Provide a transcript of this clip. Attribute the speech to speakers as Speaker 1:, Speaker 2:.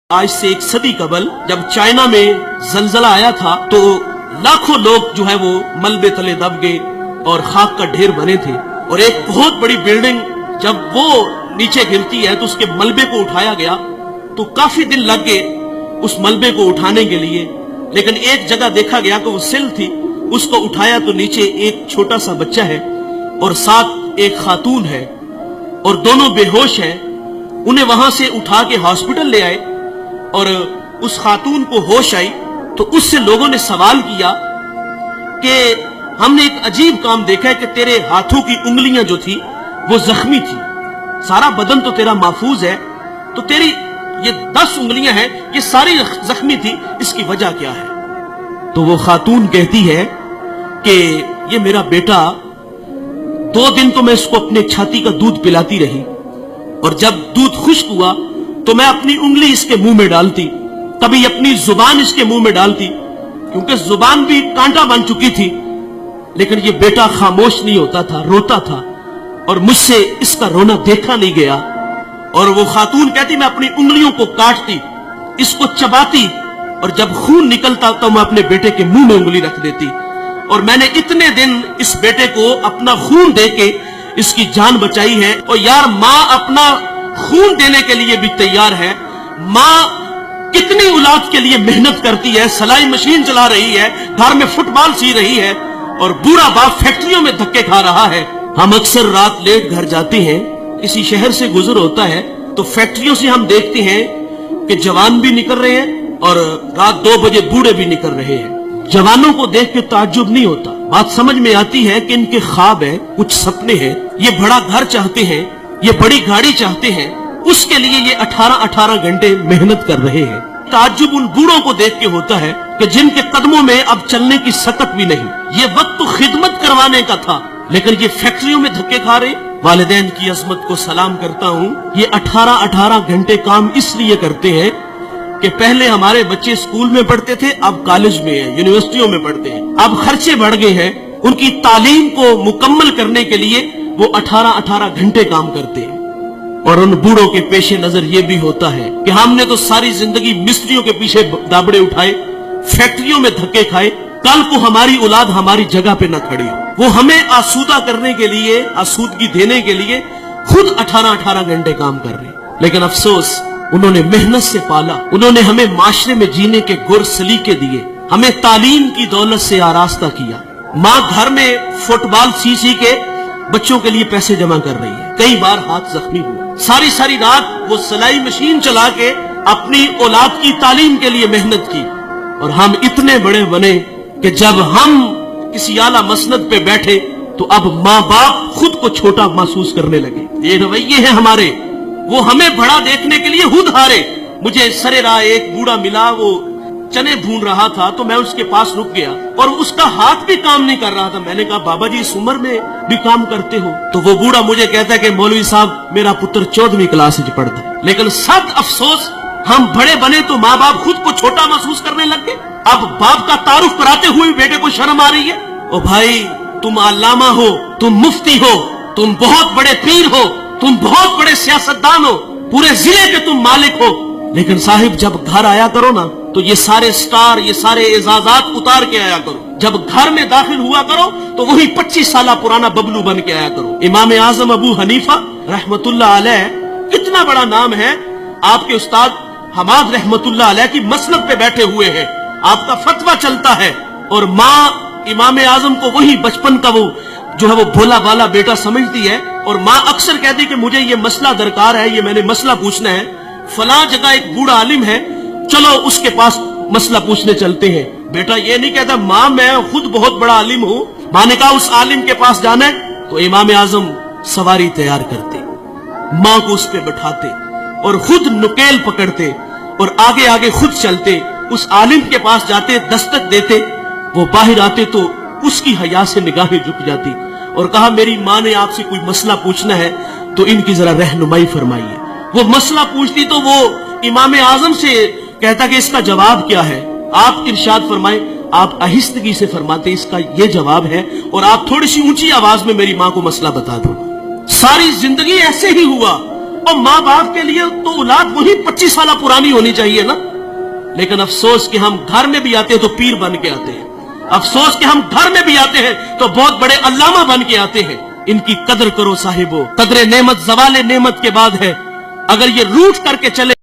Speaker 1: आज से एक सदी कबल जब चाइना में जलजला आया था तो लाखों लोग जो है वो मलबे तले दब गए और खाक का ढेर बने थे। और एक बहुत बड़ी बिल्डिंग जब वो नीचे गिरती है तो उसके मलबे को उठाया गया तो काफी दिन लग गए उस मलबे को उठाने के लिए। लेकिन एक जगह देखा गया कि वो सिल थी, उसको उठाया तो नीचे एक छोटा सा बच्चा है और साथ एक खातून है और दोनों बेहोश हैं। उन्हें वहां से उठा के हॉस्पिटल ले आए और उस खातून को होश आई तो उससे लोगों ने सवाल किया कि हमने एक अजीब काम देखा है कि तेरे हाथों की उंगलियां जो थी वो जख्मी थी, सारा बदन तो तेरा महफूज है, तो तेरी ये 10 उंगलियां हैं ये सारी जख्मी थी, इसकी वजह क्या है? तो वो खातून कहती है कि ये मेरा बेटा 2 दिन तो मैं इसको अपने छाती का दूध पिलाती रही और जब दूध खुश्क हुआ तो मैं अपनी उंगली इसके मुंह में डालती, कभी अपनी जुबान इसके मुंह में डालती, क्योंकि जुबान भी कांटा बन चुकी थी। लेकिन ये बेटा खामोश नहीं होता था, रोता था और मुझसे इसका रोना देखा नहीं गया। और वो खातून कहती मैं अपनी उंगलियों को काटती, इसको चबाती और जब खून निकलता तो मैं अपने बेटे के मुंह में उंगली रख देती। और मैंने इतने दिन इस बेटे को अपना खून दे के इसकी जान बचाई है। और यार, माँ अपना खून देने के लिए भी तैयार है। माँ कितनी औलाद के लिए मेहनत करती है, सिलाई मशीन चला रही है, घर में फुटबॉल सी रही है और बूढ़ा बाप फैक्ट्रियों में धक्के खा रहा है। हम अक्सर रात लेट घर जाते हैं, किसी शहर से गुजर होता है तो फैक्ट्रियों से हम देखते हैं कि जवान भी निकल रहे हैं और रात 2 बजे बूढ़े भी निकल रहे हैं। जवानों को देख के ताज्जुब नहीं होता, बात समझ में आती है कि इनके ख्वाब है, कुछ सपने हैं, ये बड़ा घर चाहते हैं, ये बड़ी गाड़ी चाहते हैं, उसके लिए ये 18-18 घंटे मेहनत कर रहे हैं। ताज्जुब उन बूढ़ों को देख के होता है कि जिनके कदमों में अब चलने की सकत भी नहीं। ये वक्त तो खिदमत करवाने का था, लेकिन ये फैक्ट्रियों में धक्के खा रहे। वालिदैन की अजमत को सलाम करता हूँ। ये 18-18 घंटे काम इसलिए करते हैं कि पहले हमारे बच्चे स्कूल में पढ़ते थे, अब कॉलेज में है, यूनिवर्सिटियों में पढ़ते हैं, अब खर्चे बढ़ गए हैं। उनकी तालीम को मुकम्मल करने के लिए वो 18-18 घंटे काम करते हैं। और उन बूढ़ों के पेशे नजर ये भी होता है कि हमने तो सारी जिंदगी मिस्त्रियों के पीछे दाबड़े उठाए, फैक्ट्रियों में धक्के खाए, कल को हमारी औलाद हमारी जगह पे न खड़ी हो। वो हमें आसूदा करने के लिए, आसूदगी देने के लिए खुद 18-18 घंटे काम कर रहे। लेकिन अफसोस, उन्होंने मेहनत से पाला, उन्होंने हमें माशरे में जीने के गुर सलीके दिए, हमें तालीम की दौलत से आरास्ता किया। माँ घर में फुटबॉल सी के बच्चों के लिए पैसे जमा कर रही है, कई बार हाथ जख्मी हुआ, सारी सारी रात वो सिलाई मशीन चला के अपनी औलाद की तालीम के लिए मेहनत की। और हम इतने बड़े बने कि जब हम किसी आला मसनद पे बैठे तो अब माँ बाप खुद को छोटा महसूस करने लगे। ये रवैये हैं हमारे, वो हमें बड़ा देखने के लिए खुद हारे। मुझे सरे राह एक बूढ़ा मिला, वो चने भून रहा था तो मैं उसके पास रुक गया और उसका हाथ भी काम नहीं कर रहा था। मैंने कहा बाबा जी इस उम्र में भी काम करते हो? तो वो बूढ़ा मुझे कहता है कि मौलवी साहब मेरा पुत्र 14वीं क्लास में पढ़ता है। लेकिन सब अफसोस, हम बड़े बने तो माँ बाप खुद को छोटा महसूस करने लग गए। अब बाप का तारुफ कराते हुए बेटे को शर्म आ रही है। ओ भाई, तुम अल्लामा हो, तुम मुफ्ती हो, तुम बहुत बड़े पीर हो, तुम बहुत बड़े सियासतदान हो, पूरे जिले के तुम मालिक हो, लेकिन साहिब जब घर आया करो ना तो ये सारे स्टार, ये सारे एजाजात उतार के आया करो। जब घर में दाखिल हुआ करो तो वही 25 साल पुराना बबलू बन के आया करो। इमाम आजम अबू हनीफा रहमतुल्लाह अलैह, कितना बड़ा नाम है, आपके उस्ताद हमाद रहमतुल्लाह अलैह की मसनद पे बैठे हुए हैं, आपका फतवा चलता है और माँ इमाम आजम को वही बचपन का वो जो है वो भोला भाला बेटा समझती है। और माँ अक्सर कहती कि मुझे ये मसला दरकार है, ये मैंने मसला पूछना है, फला जगह एक बूढ़ा आलिम है, चलो उसके पास मसला पूछने चलते हैं। बेटा ये नहीं कहता माँ मैं खुद बहुत बड़ा आलिम हूँ। माँ ने कहा उस आलिम के पास जाना है तो इमाम आजम सवारी तैयार करते, माँ को उस पे बैठाते और खुद नुकेल पकड़ते और आगे आगे खुद चलते, उस आलिम के पास जाते, दस्तक देते, वो बाहर आते तो उसकी हया से निगाहें झुक जाती और कहा मेरी माँ ने आपसे कोई मसला पूछना है तो इनकी जरा रहनुमाई फरमाइए। वो मसला पूछती तो वो इमाम आजम से कहता कि इसका जवाब क्या है? आप इरशाद फरमाए। आप आहिस्तगी से फरमाते इसका ये जवाब है और आप थोड़ी सी ऊंची आवाज में मेरी माँ को मसला बता दो। सारी जिंदगी ऐसे ही हुआ اور ماں باپ کے لیے تو اولاد وہی 25 سالہ پرانی ہونی چاہیے نا. لیکن افسوس کہ ہم گھر میں بھی آتے ہیں تو پیر بن کے آتے ہیں. افسوس کہ ہم گھر میں بھی آتے ہیں تو بہت بڑے علامہ بن کے آتے ہیں. ان کی قدر کرو صاحبو. قدر نعمت زوال نعمت کے بعد ہے. اگر یہ روٹ کر کے چلے